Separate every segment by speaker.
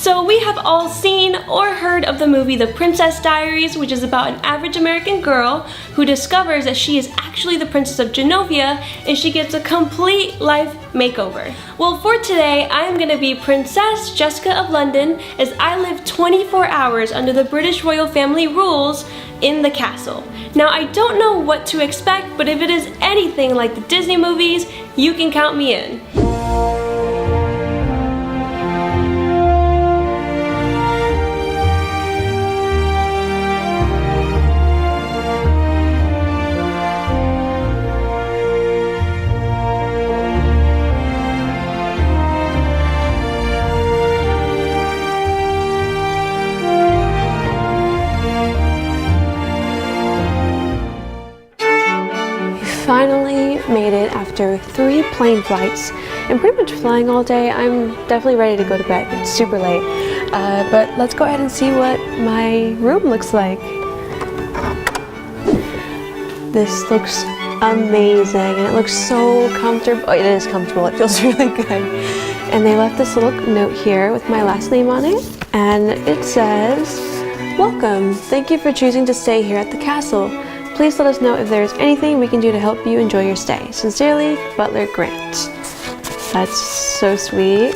Speaker 1: So we have all seen or heard of the movie The Princess Diaries, which is about an average American girl who discovers that she is actually the Princess of Genovia and she gets a complete life makeover. Well, for today, I'm gonna be Princess Jessica of London as I live 24 hours under the British royal family rules in the castle. Now, I don't know what to expect, but if it is anything like the Disney movies, you can count me in. Finally made it after 3 plane flights and pretty much flying all day. I'm definitely ready to go to bed. It's super late, but let's go ahead and see what my room looks like. This looks amazing and it looks so comfortable. Oh, it is comfortable. It feels really good. And they left this little note here with my last name on it, and it says, "Welcome. Thank you for choosing to stay here at the castle. Please let us know if there is anything we can do to help you enjoy your stay. Sincerely, Butler Grant." That's so sweet.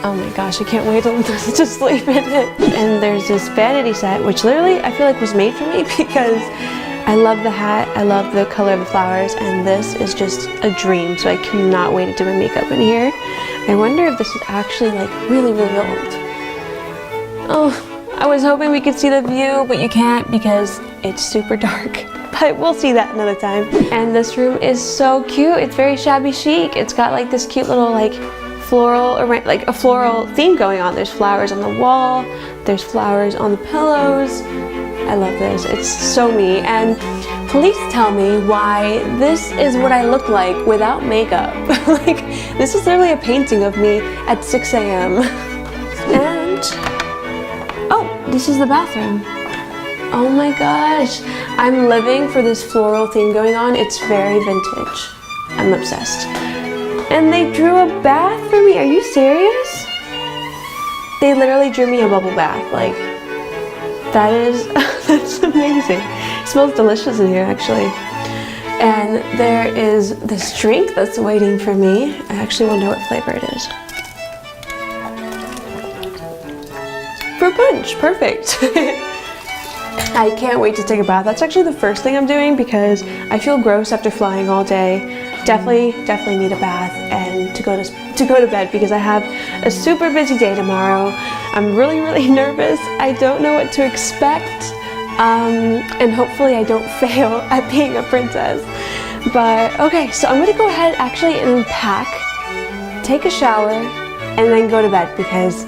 Speaker 1: Oh my gosh, I can't wait to sleep in it. And there's this vanity set, which literally I feel like was made for me because I love the hat, I love the color of the flowers, and this is just a dream. So I cannot wait to do my makeup in here. I wonder if this is actually like really, really old. Oh. I was hoping we could see the view, but you can't because it's super dark. But we'll see that another time. And this room is so cute. It's very shabby chic. It's got like this cute little like floral theme going on. There's flowers on the wall. There's flowers on the pillows. I love this. It's so me. And please tell me why this is what I look like without makeup. Like, this is literally a painting of me at 6 a.m. And this is the bathroom. Oh my gosh. I'm living for this floral theme going on. It's very vintage. I'm obsessed. And they drew a bath for me. Are you serious? They literally drew me a bubble bath. Like, that is, that's amazing. It smells delicious in here, actually. And there is this drink that's waiting for me. I actually wonder what flavor it is. Fruit punch, perfect. I can't wait to take a bath. That's actually the first thing I'm doing because I feel gross after flying all day. Definitely need a bath and to go to bed because I have a super busy day tomorrow. I'm really nervous. I don't know what to expect, and hopefully I don't fail at being a princess. But okay, so I'm gonna go ahead actually and pack, take a shower, and then go to bed because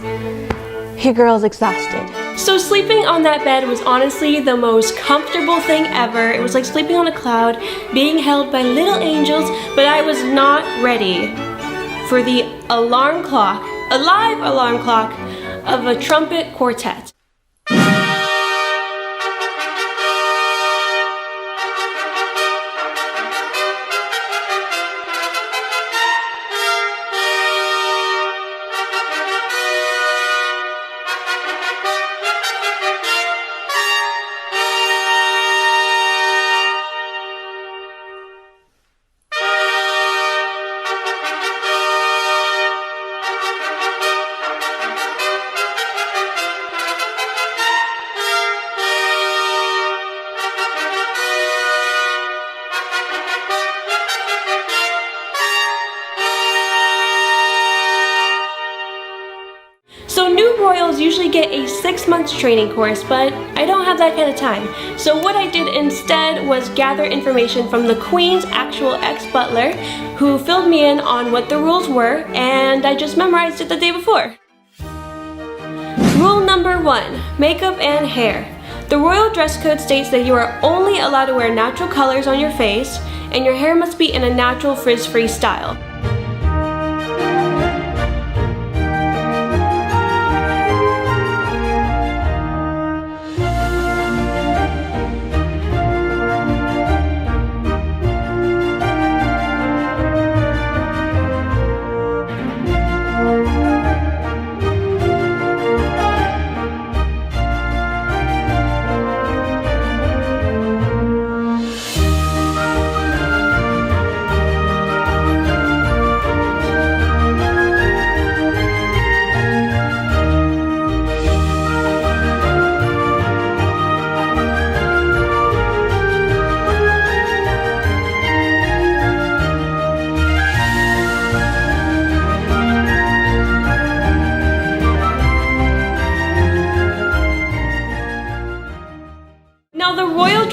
Speaker 1: your girl's exhausted. So sleeping on that bed was honestly the most comfortable thing ever. It was like sleeping on a cloud, being held by little angels, but I was not ready for the alarm clock, a live alarm clock of a trumpet quartet. So new royals usually get a 6-month training course, but I don't have that kind of time. So what I did instead was gather information from the Queen's actual ex-butler, who filled me in on what the rules were, and I just memorized it the day before. Rule number 1, makeup and hair. The royal dress code states that you are only allowed to wear natural colors on your face, and your hair must be in a natural frizz-free style.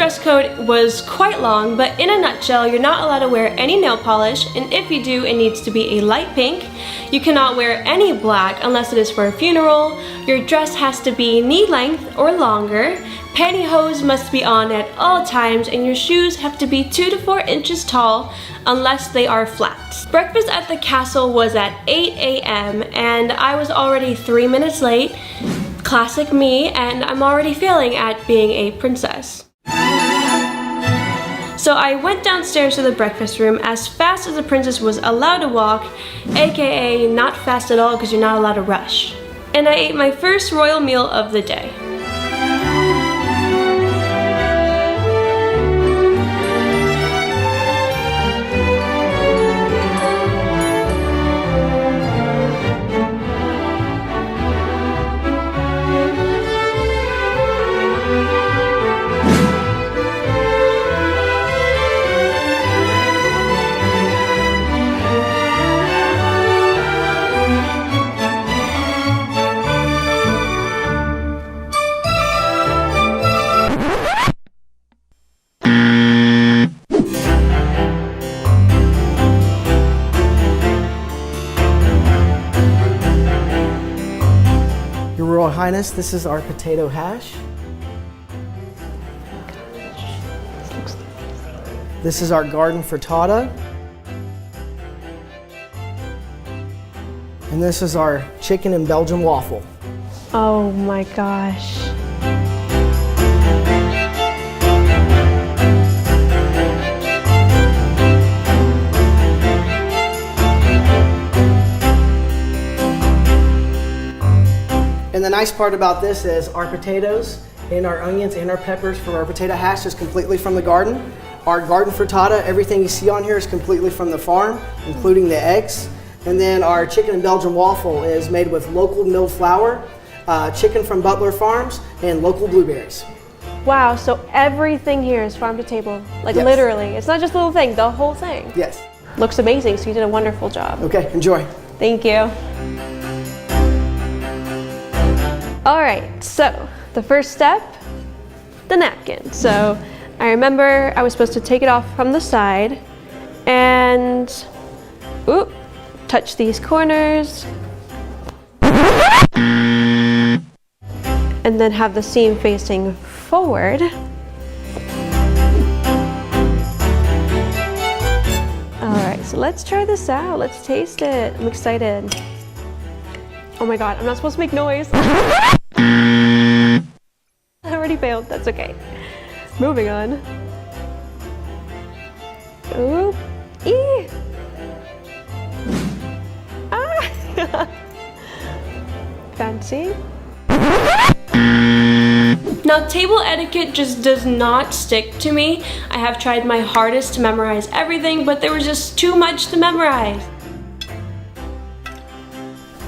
Speaker 1: dress code was quite long, but in a nutshell, you're not allowed to wear any nail polish, and if you do, it needs to be a light pink. You cannot wear any black unless it is for a funeral. Your dress has to be knee length or longer. Pantyhose must be on at all times, and your shoes have to be 2 to 4 inches tall unless they are flats. Breakfast at the castle was at 8 a.m. and I was already 3 minutes late. Classic me, and I'm already failing at being a princess. So I went downstairs to the breakfast room as fast as a princess was allowed to walk, aka not fast at all because you're not allowed to rush. And I ate my first royal meal of the day.
Speaker 2: Your Royal Highness, this is our potato hash. This is our garden frittata. And this is our chicken and Belgian waffle.
Speaker 1: Oh my gosh.
Speaker 2: And the nice part about this is our potatoes and our onions and our peppers for our potato hash is completely from the garden. Our garden frittata, everything you see on here is completely from the farm, including the eggs. And then our chicken and Belgian waffle is made with local milled flour, chicken from Butler Farms, and local blueberries.
Speaker 1: Wow, so everything here is farm to table, like
Speaker 2: Yes.
Speaker 1: Literally. It's not just a little thing, the whole thing.
Speaker 2: Yes.
Speaker 1: Looks amazing, so you did a wonderful job.
Speaker 2: Okay, enjoy.
Speaker 1: Thank you. All right, so the first step, the napkin. So I remember I was supposed to take it off from the side and touch these corners and then have the seam facing forward. All right, so let's try this out. Let's taste it. I'm excited. Oh my God, I'm not supposed to make noise. I already failed, that's okay. Moving on. Ooh, ee. Ah. Fancy. Now, table etiquette just does not stick to me. I have tried my hardest to memorize everything, but there was just too much to memorize.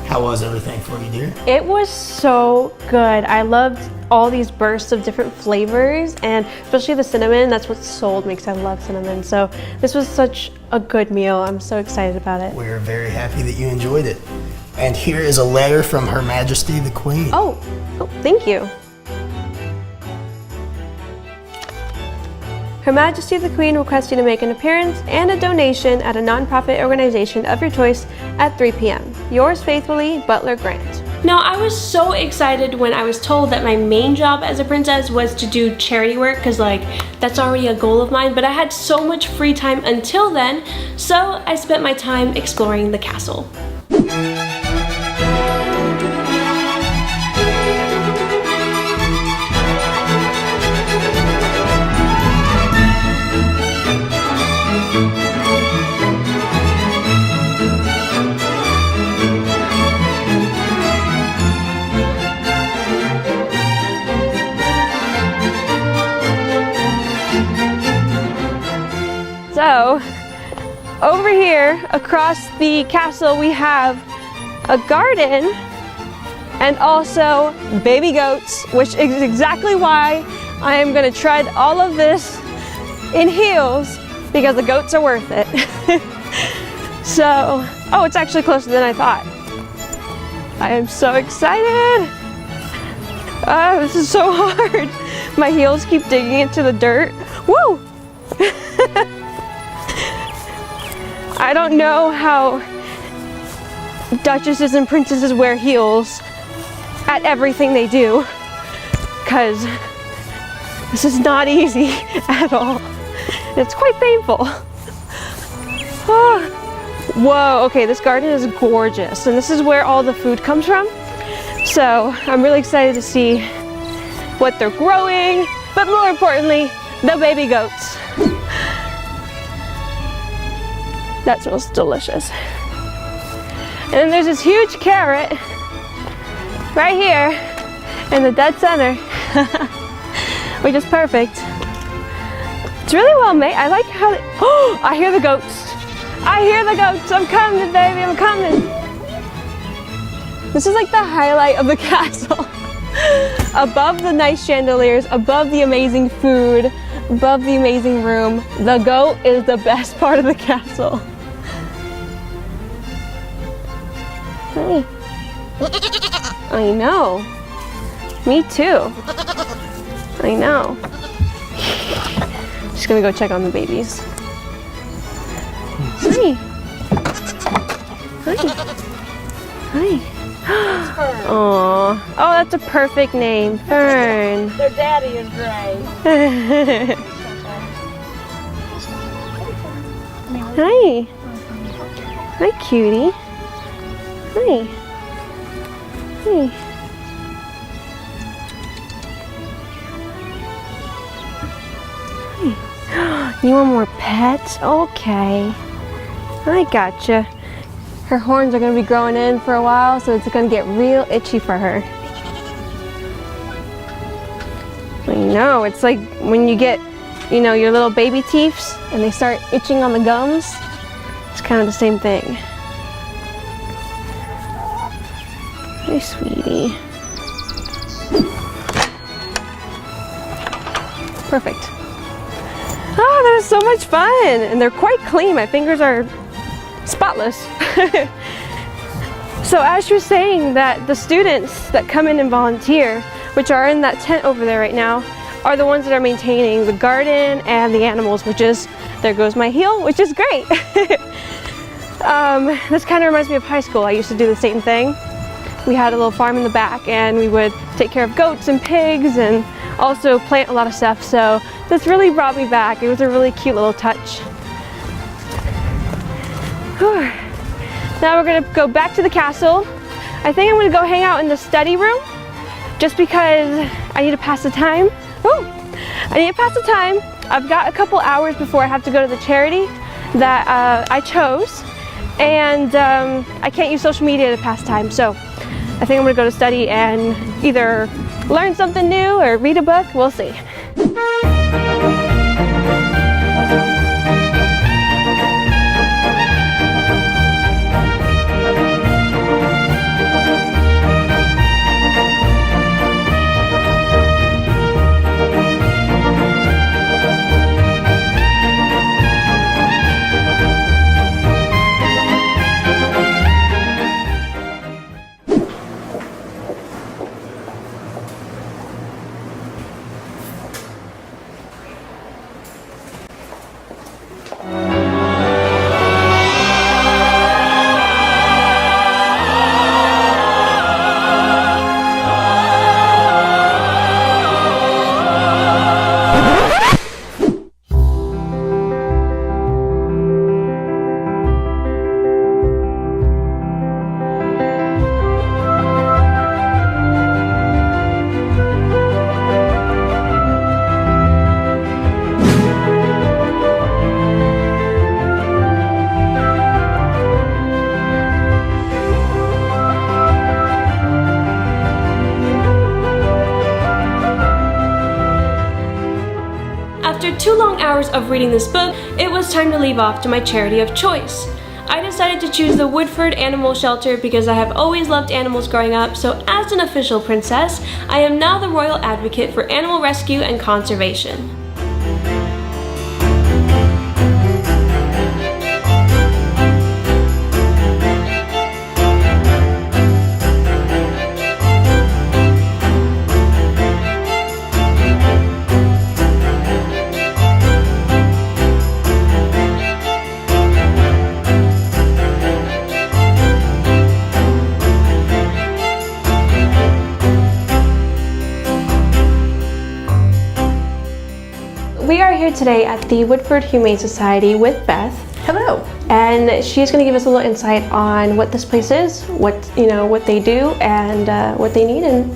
Speaker 3: How was everything for you, dear?
Speaker 1: It was so good. I loved all these bursts of different flavors, and especially the cinnamon. That's what sold me because I love cinnamon. So this was such a good meal. I'm so excited about it.
Speaker 3: We're very happy that you enjoyed it. And here is a letter from Her Majesty the Queen.
Speaker 1: Oh, thank you. Her Majesty the Queen requests you to make an appearance and a donation at a nonprofit organization of your choice at 3 p.m. Yours faithfully, Butler Grant. Now, I was so excited when I was told that my main job as a princess was to do charity work, because that's already a goal of mine, but I had so much free time until then, so I spent my time exploring the castle. So, over here across the castle we have a garden and also baby goats, which is exactly why I am going to tread all of this in heels, because the goats are worth it. So, oh, it's actually closer than I thought. I am so excited. This is so hard. My heels keep digging into the dirt. Woo! I don't know how duchesses and princesses wear heels at everything they do, because this is not easy at all. It's quite painful. Oh. Whoa, okay, this garden is gorgeous, and this is where all the food comes from. So I'm really excited to see what they're growing, but more importantly, the baby goats. That smells delicious. And then there's this huge carrot right here in the dead center, which is perfect. It's really well made. I like how they, oh, I hear the goats. I hear the goats. I'm coming, baby, I'm coming. This is like the highlight of the castle. Above the nice chandeliers, above the amazing food, above the amazing room, the goat is the best part of the castle. Hi. I know. Me too. I know. Just gonna go check on the babies. Hi. Hi. Hi. Aww. Oh, that's a perfect name. Fern.
Speaker 4: Their daddy is gray.
Speaker 1: Hi. Hi, cutie. Hi. Hi. Hi. You want more pets? Okay. I gotcha. Her horns are going to be growing in for a while, so it's going to get real itchy for her. I know, it's like when you get, you know, your little baby teeths and they start itching on the gums. It's kind of the same thing. Hi, sweetie. Perfect. Oh, that was so much fun, and they're quite clean. My fingers are spotless. So as she was saying, that the students that come in and volunteer, which are in that tent over there right now, are the ones that are maintaining the garden and the animals, which is, there goes my heel, which is great. This kind of reminds me of high school. I used to do the same thing. We had a little farm in the back, and we would take care of goats and pigs and also plant a lot of stuff. So this really brought me back. It was a really cute little touch. Whew. Now we're gonna go back to the castle. I think I'm gonna go hang out in the study room just because I need to pass the time. Oh, I need to pass the time. I've got a couple hours before I have to go to the charity that I chose, and I can't use social media to pass time. So I think I'm gonna go to study and either learn something new or read a book. We'll see. After 2 long hours of reading this book, it was time to leave off to my charity of choice. I decided to choose the Woodford Animal Shelter because I have always loved animals growing up, so as an official princess, I am now the royal advocate for animal rescue and conservation. we are here today at the Woodford Humane Society with Beth.
Speaker 4: Hello.
Speaker 1: And she's going to give us a little insight on what this place is, what they do, and what they need, and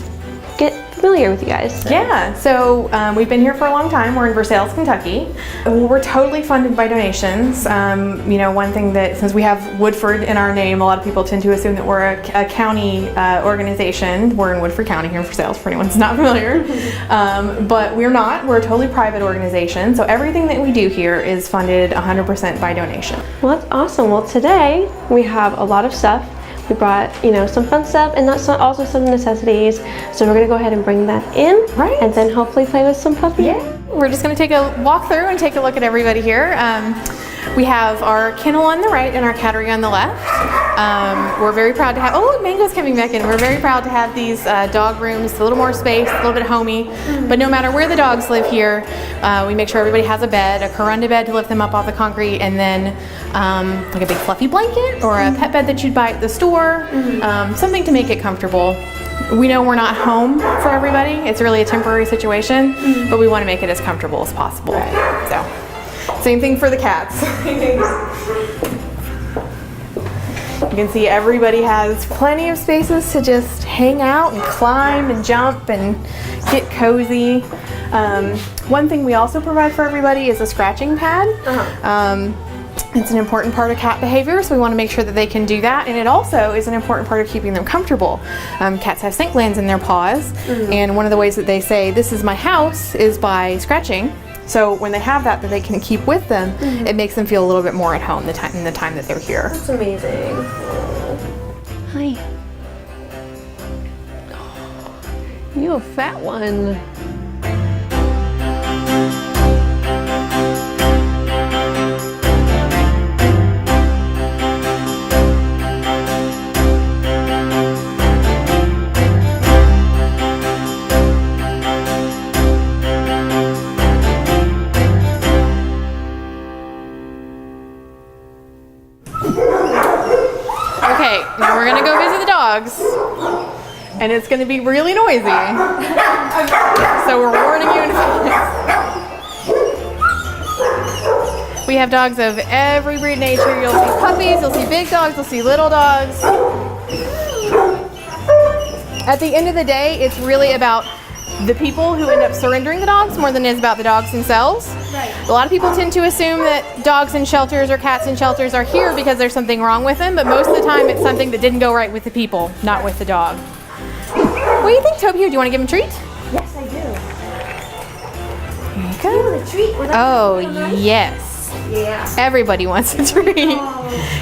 Speaker 1: get familiar with you guys.
Speaker 4: Yeah, so we've been here for a long time. We're in Versailles, Kentucky. We're totally funded by donations. One thing that, since we have Woodford in our name, a lot of people tend to assume that we're a county organization. We're in Woodford County here in Versailles, for anyone who's not familiar. But we're not. We're a totally private organization. So everything that we do here is funded 100% by donation.
Speaker 1: Well, that's awesome. Well, today we have a lot of stuff. We brought, some fun stuff and also some necessities. So we're gonna go ahead and bring that in,
Speaker 4: Right.
Speaker 1: and then hopefully play with some puppies.
Speaker 4: Yeah, we're just going to take a walk through and take a look at everybody here. We have our kennel on the right and our cattery on the left. We're very proud to have, oh, Mango's coming back in. We're very proud to have these dog rooms, a little more space, a little bit homey. But no matter where the dogs live here, we make sure everybody has a bed, a Corunda bed to lift them up off the concrete, and then like a big fluffy blanket or a pet bed that you'd buy at the store, something to make it comfortable. We know we're not home for everybody. It's really a temporary situation, but we want to make it as comfortable as possible. Right. So, same thing for the cats. You can see everybody has plenty of spaces to just hang out and climb and jump and get cozy. One thing we also provide for everybody is a scratching pad. It's an important part of cat behavior, so we want to make sure that they can do that, and it also is an important part of keeping them comfortable. Cats have scent glands in their paws, and one of the ways that they say, "This is my house," is by scratching. So when they have that they can keep with them, it makes them feel a little bit more at home in the time that they're here.
Speaker 1: That's amazing. Hi. You a fat one.
Speaker 4: Okay, now we're gonna go visit the dogs, and it's gonna be really noisy. So we're warning you in advance. We have dogs of every breed nature. You'll see puppies, you'll see big dogs, you'll see little dogs. At the end of the day, it's really about the people who end up surrendering the dogs more than it is about the dogs themselves. Right. A lot of people tend to assume that dogs in shelters or cats in shelters are here because there's something wrong with them, but most of the time it's something that didn't go right with the people, not with the dog. What do you think, Toby? Do you want to give him a treat?
Speaker 5: Yes, I do.
Speaker 4: Here you go.
Speaker 5: You want a treat?
Speaker 4: Oh, yes.
Speaker 5: Yeah.
Speaker 4: Everybody wants a treat.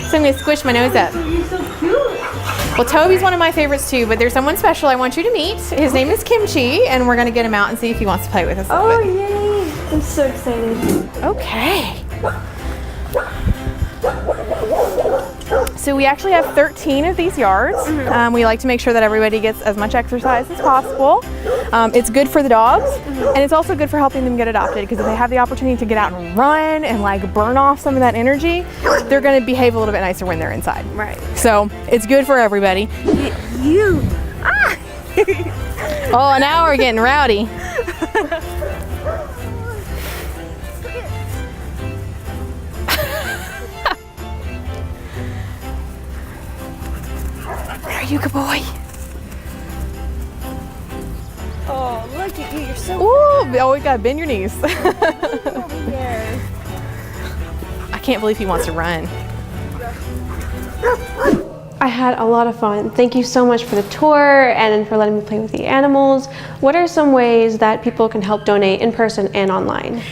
Speaker 4: So I'm going to squish my nose up.
Speaker 5: You're so cute.
Speaker 4: Well, Toby's one of my favorites too, but there's someone special I want you to meet. His name is Kimchi, and we're going to get him out and see if he wants to play with us a little bit.
Speaker 5: Yay. I'm so excited.
Speaker 4: Okay. So we actually have 13 of these yards. We like to make sure that everybody gets as much exercise as possible. It's good for the dogs, and it's also good for helping them get adopted, because if they have the opportunity to get out and run and like burn off some of that energy, they're going to behave a little bit nicer when they're inside.
Speaker 5: Right.
Speaker 4: So it's good for everybody.
Speaker 5: You.
Speaker 4: Oh, now we're getting rowdy. Are you a good boy?
Speaker 5: Oh, look at you. You're so
Speaker 4: Ooh, oh, we gotta bend your knees.
Speaker 5: over there.
Speaker 4: I can't believe he wants to run.
Speaker 1: I had a lot of fun. Thank you so much for the tour and for letting me play with the animals. What are some ways that people can help donate in person and online?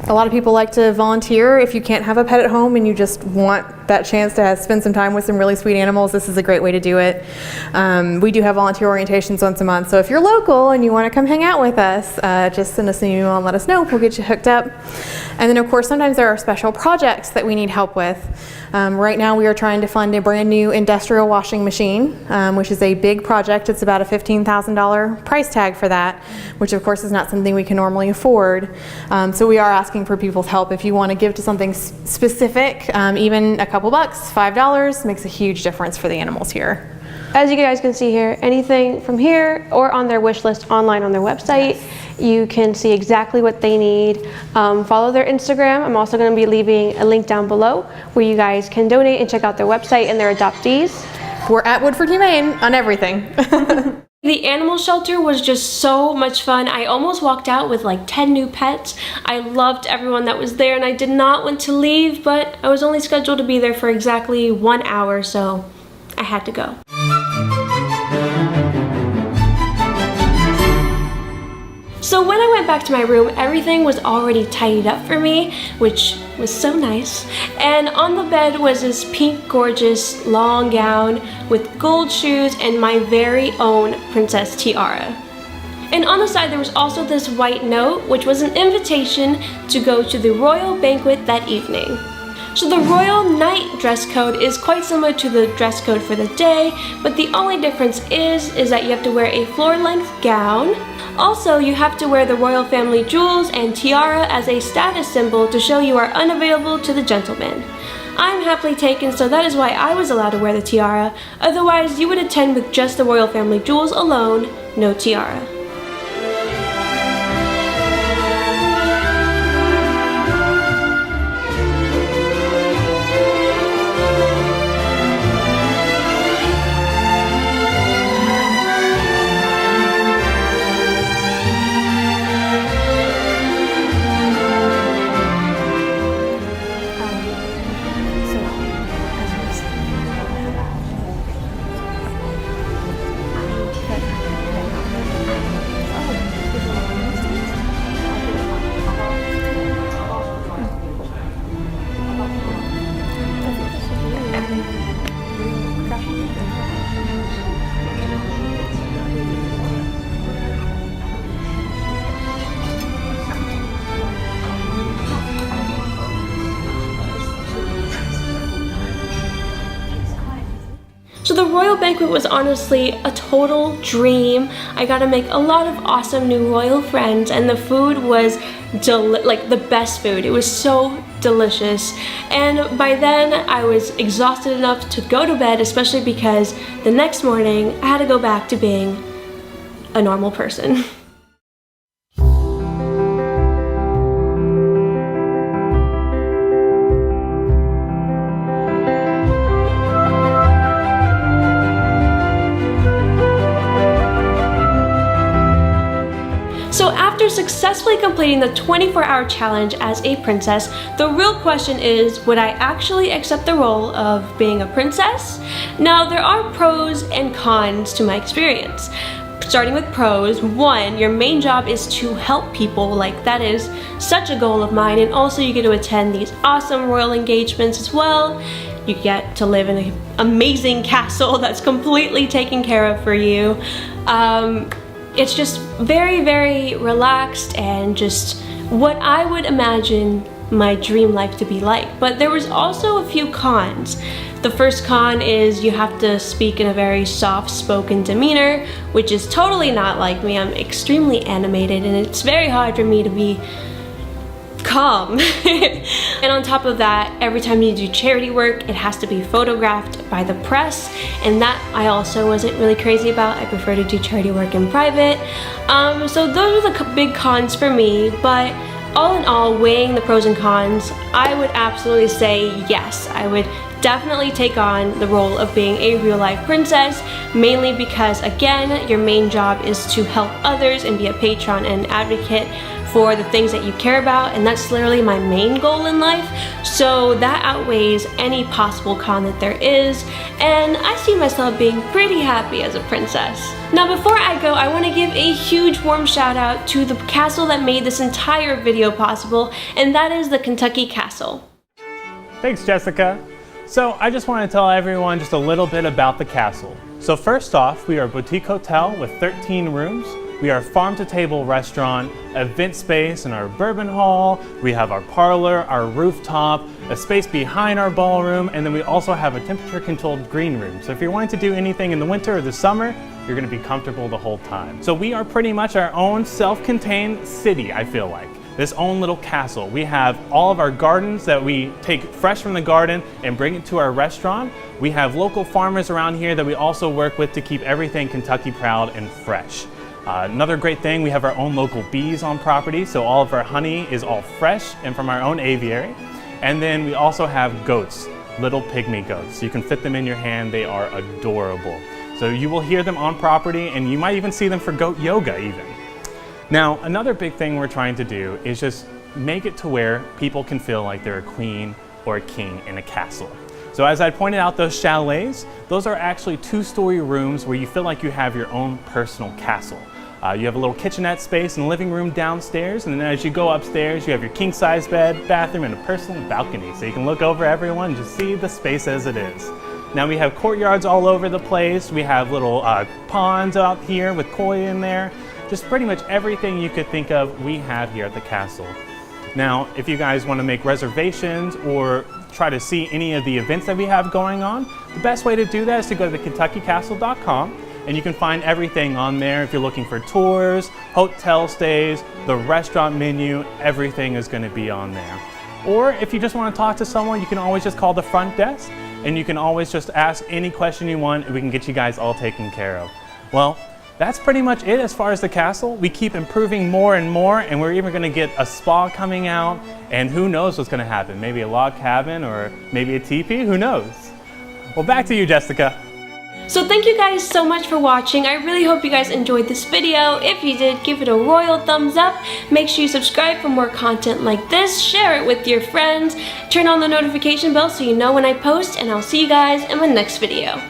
Speaker 4: A lot of people like to volunteer. If you can't have a pet at home and you just want that chance to spend some time with some really sweet animals, this is a great way to do it. We do have volunteer orientations once a month, so if you're local and you want to come hang out with us, just send us an email and let us know. We'll get you hooked up. And then of course sometimes there are special projects that we need help with. Right now we are trying to fund a brand new industrial washing machine, which is a big project. It's about a $15,000 price tag for that, which of course is not something we can normally afford. So we are asking for people's help. If you want to give to something specific, even a couple bucks, $5, makes a huge difference for the animals here.
Speaker 1: as you guys can see here, anything from here or on their wish list online on their website, you can see exactly what they need. Follow their Instagram. I'm also going to be leaving a link down below where you guys can donate and check out their website and their adoptees.
Speaker 4: We're at Woodford Humane on everything.
Speaker 6: The animal shelter was just so much fun. I almost walked out with like 10 new pets. I loved everyone that was there and I did not want to leave, but I was only scheduled to be there for exactly 1 hour, so I had to go. So when I went back to my room, everything was already tidied up for me, which was so nice. And on the bed was this pink, gorgeous, long gown with gold shoes and my very own princess tiara. And on the side there was also this white note, which was an invitation to go to the royal banquet that evening. So the royal night dress code is quite similar to the dress code for the day, but the only difference is that you have to wear a floor-length gown. Also, you have to wear the royal family jewels and tiara as a status symbol to show you are unavailable to the gentleman. I'm happily taken, so that is why I was allowed to wear the tiara. Otherwise, you would attend with just the royal family jewels alone, no tiara. So the royal banquet was honestly a total dream. I got to make a lot of awesome new royal friends, and the food was like the best food. It was so delicious. And by then I was exhausted enough to go to bed, especially because the next morning I had to go back to being a normal person. So after successfully completing the 24-hour challenge as a princess, the real question is, would I actually accept the role of being a princess? Now, there are pros and cons to my experience. Starting with pros, 1, your main job is to help people, like that is such a goal of mine, and also you get to attend these awesome royal engagements as well. You get to live in an amazing castle that's completely taken care of for you. It's just very, very relaxed and just what I would imagine my dream life to be like. But there was also a few cons. The first con is you have to speak in a very soft-spoken demeanor, which is totally not like me. I'm extremely animated and it's very hard for me to be calm. And on top of that, every time you do charity work, it has to be photographed by the press, and that I also wasn't really crazy about. I prefer to do charity work in private. So those are the big cons for me, but all in all, weighing the pros and cons, I would absolutely say yes. I would definitely take on the role of being a real-life princess, mainly because, again, your main job is to help others and be a patron and advocate for the things that you care about, and that's literally my main goal in life. So that outweighs any possible con that there is, and I see myself being pretty happy as a princess. Now before I go, I want to give a huge warm shout out to the castle that made this entire video possible, and that is the Kentucky Castle.
Speaker 7: Thanks, Jessica. So I just want to tell everyone just a little bit about the castle. So first off, we are a boutique hotel with 13 rooms. We are a farm-to-table restaurant, event space in our bourbon hall. We have our parlor, our rooftop, a space behind our ballroom, and then we also have a temperature-controlled green room. So if you're wanting to do anything in the winter or the summer, you're going to be comfortable the whole time. So we are pretty much our own self-contained city, I feel like. this own little castle. We have all of our gardens that we take fresh from the garden and bring it to our restaurant. We have local farmers around here that we also work with to keep everything Kentucky proud and fresh. Another great thing, we have our own local bees on property, so all of our honey is all fresh and from our own aviary. And then we also have goats, little pygmy goats. You can fit them in your hand, they are adorable. So you will hear them on property, and you might even see them for goat yoga even. Now, another big thing we're trying to do is just make it to where people can feel like they're a queen or a king in a castle. So as I pointed out, those chalets, those are actually 2-story rooms where you feel like you have your own personal castle. You have a little kitchenette space and living room downstairs, and then as you go upstairs, you have your king-size bed, bathroom, and a personal balcony, so you can look over everyone and just see the space as it is. Now we have courtyards all over the place. We have little ponds out here with koi in there. Just pretty much everything you could think of, we have here at the castle. Now, if you guys want to make reservations or try to see any of the events that we have going on, the best way to do that is to go to KentuckyCastle.com. And you can find everything on there. If you're looking for tours, hotel stays, the restaurant menu, everything is going to be on there. Or if you just want to talk to someone, you can always just call the front desk, and you can always just ask any question you want, and we can get you guys all taken care of. Well, that's pretty much it as far as the castle. We keep improving more and more, and we're even going to get a spa coming out, and who knows what's going to happen. Maybe a log cabin or maybe a teepee, who knows? Well, back to you, Jessica.
Speaker 6: So thank you guys so much for watching. I really hope you guys enjoyed this video. If you did, give it a royal thumbs up. Make sure you subscribe for more content like this. Share it with your friends. Turn on the notification bell so you know when I post, and I'll see you guys in my next video.